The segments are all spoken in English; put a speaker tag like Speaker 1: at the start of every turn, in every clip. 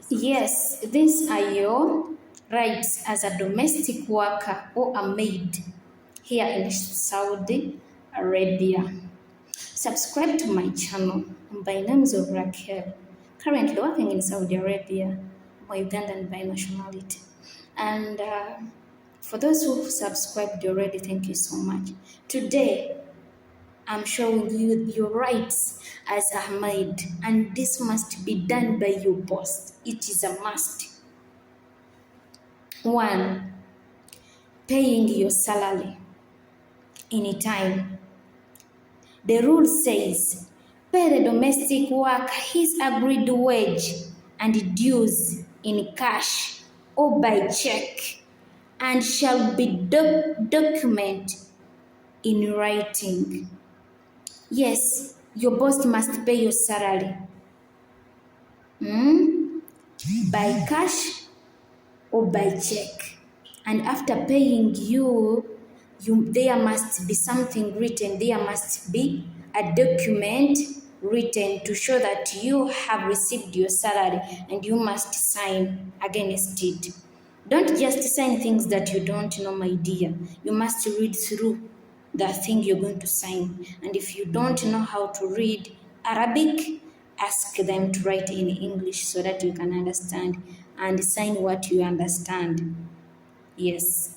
Speaker 1: Yes, these are your rights as a domestic worker or a maid here in Saudi Arabia. Subscribe to my channel. By names of Raquel, currently working in Saudi Arabia, my Ugandan by nationality. And for those who subscribed already, thank you so much. Today, I'm showing you your rights as a maid, and this must be done by your boss. It is a must. 1. Paying your salary in time. The rule says, pay the domestic worker his agreed wage and dues in cash or by check, and shall be documented in writing. Yes, your boss must pay your salary by cash or by check. And after paying you, there must be something written. There must be a document written to show that you have received your salary, and you must sign against it. Don't just sign things that you don't know, my dear. You must read through the thing you're going to sign. And if you don't know how to read Arabic, ask them to write in English so that you can understand and sign what you understand. Yes.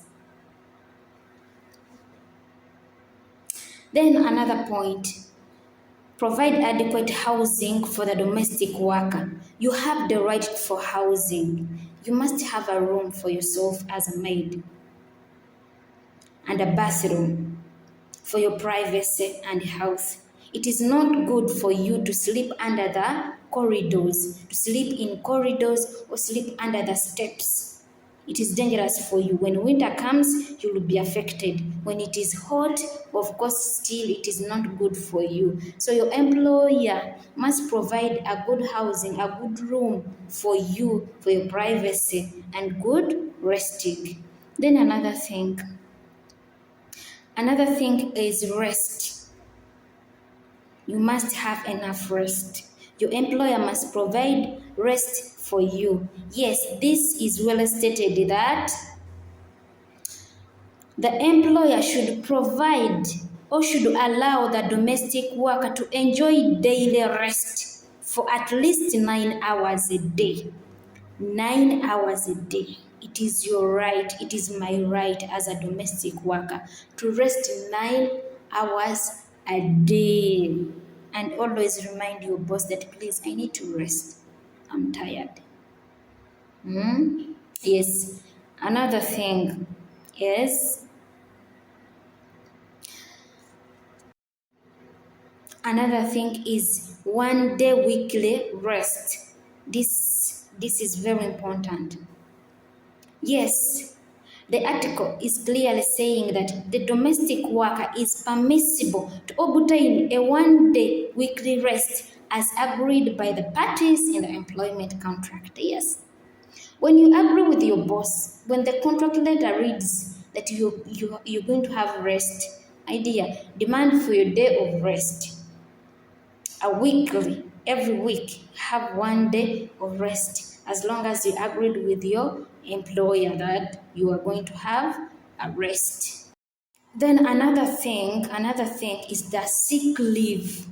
Speaker 1: Then another point, provide adequate housing for the domestic worker. You have the right for housing. You must have a room for yourself as a maid and a bathroom for your privacy and health. It is not good for you to sleep under the corridors, to sleep in corridors or sleep under the steps. It is dangerous for you. When winter comes, you will be affected. When it is hot, of course, still it is not good for you. So your employer must provide a good housing, a good room for you, for your privacy, and good resting. Then another thing is rest. You must have enough rest. Your employer must provide rest for you. Yes, this is well stated that the employer should provide or should allow the domestic worker to enjoy daily rest for at least 9 hours a day. 9 hours a day. It is your right, it is my right as a domestic worker to rest 9 hours a day. And always remind your boss that, please, I need to rest. I'm tired. Yes. Another thing is one day weekly rest. This is very important. Yes, the article is clearly saying that the domestic worker is permissible to obtain a one-day weekly rest as agreed by the parties in the employment contract. Yes. When you agree with your boss, when the contract letter reads that you're going to have rest, idea, demand for your day of rest. Every week, have one day of rest, as long as you agreed with your employer that you are going to have a rest. Then another thing is the sick leave.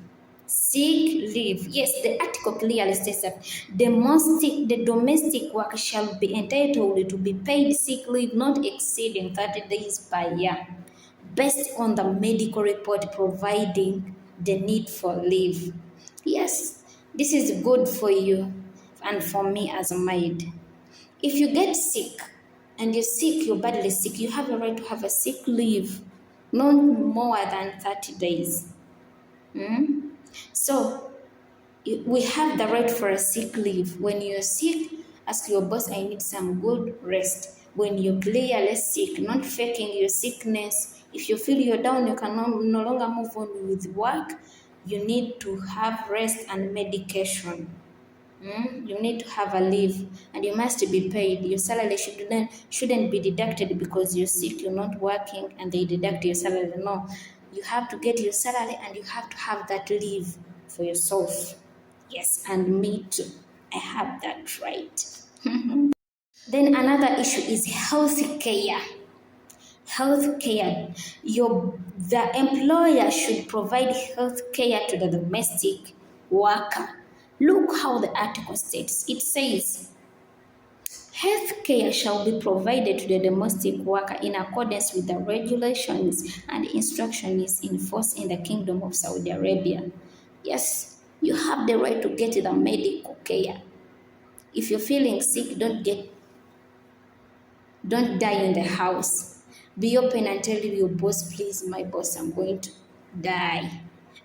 Speaker 1: Sick leave. Yes, the article clearly states that the domestic worker shall be entitled to be paid sick leave not exceeding 30 days per year, based on the medical report providing the need for leave. Yes, this is good for you and for me as a maid. If you get sick and you're badly sick, you have a right to have a sick leave, not more than 30 days. So we have the right for a sick leave. When you're sick, ask your boss, I need some good rest. When you're clearly sick, not faking your sickness. If you feel you're down, you can no longer move on with work, you need to have rest and medication. You need to have a leave, and you must be paid. Your salary shouldn't be deducted because you're sick, you're not working, and they deduct your salary. No, you have to get your salary, and you have to have that leave for yourself. Yes, and me too. I have that right. Then another issue is health care. Health care. The employer should provide health care to the domestic worker. Look how the article states. It says, health care shall be provided to the domestic worker in accordance with the regulations and instructions in force in the Kingdom of Saudi Arabia. Yes, you have the right to get the medical care. If you're feeling sick, don't die in the house. Be open and tell your boss, please, my boss, I'm going to die.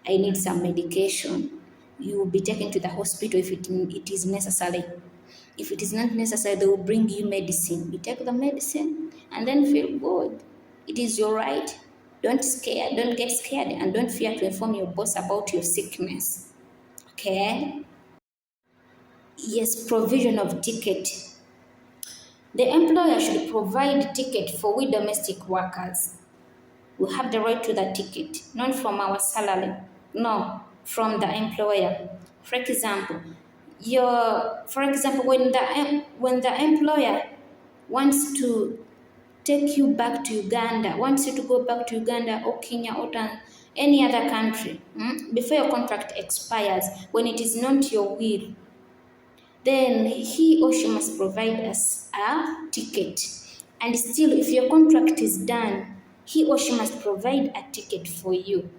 Speaker 1: I need some medication. You will be taken to the hospital if it is necessary. If it is not necessary, they will bring you medicine. You take the medicine and then feel good. It is your right. Don't get scared, and don't fear to inform your boss about your sickness. Okay? Yes, provision of ticket. The employer should provide ticket for we domestic workers. We have the right to the ticket, not from our salary. No, from the employer. For example, when the employer wants to take you back to Uganda, wants you to go back to Uganda or Kenya or any other country, before your contract expires, when it is not your will, then he or she must provide us a ticket. And still, if your contract is done, he or she must provide a ticket for you.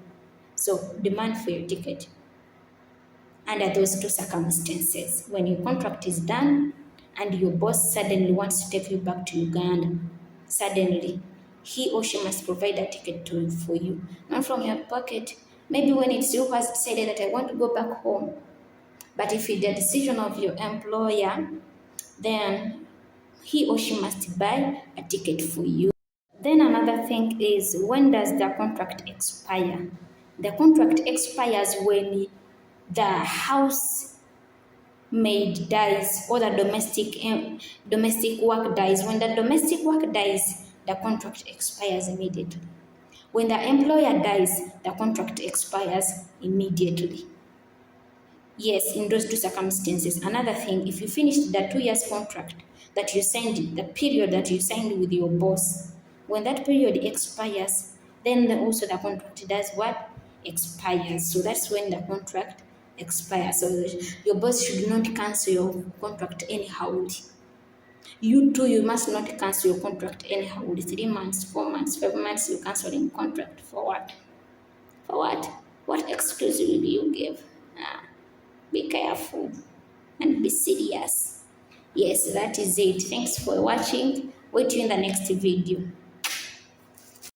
Speaker 1: So demand for your ticket under those two circumstances. When your contract is done and your boss suddenly wants to take you back to Uganda, suddenly, he or she must provide a ticket for you, not from your pocket. Maybe when it's you who has decided that I want to go back home. But if it's the decision of your employer, then he or she must buy a ticket for you. Then another thing is, when does the contract expire? The contract expires when the house maid dies or the domestic work dies. When the domestic work dies, the contract expires immediately. When the employer dies, the contract expires immediately. Yes, in those two circumstances. Another thing, if you finished the 2 years contract that you signed, the period that you signed with your boss, when that period expires, then also the contract does what? Expires. So that's when the contract expires. So your boss should not cancel your contract anyhow. You too, you must not cancel your contract anyhow. 3 months, 4 months, 5 months, you're canceling contract. For what? For what? What excuse will you give? Be careful and be serious. Yes, that is it. Thanks for watching. Wait till in the next video.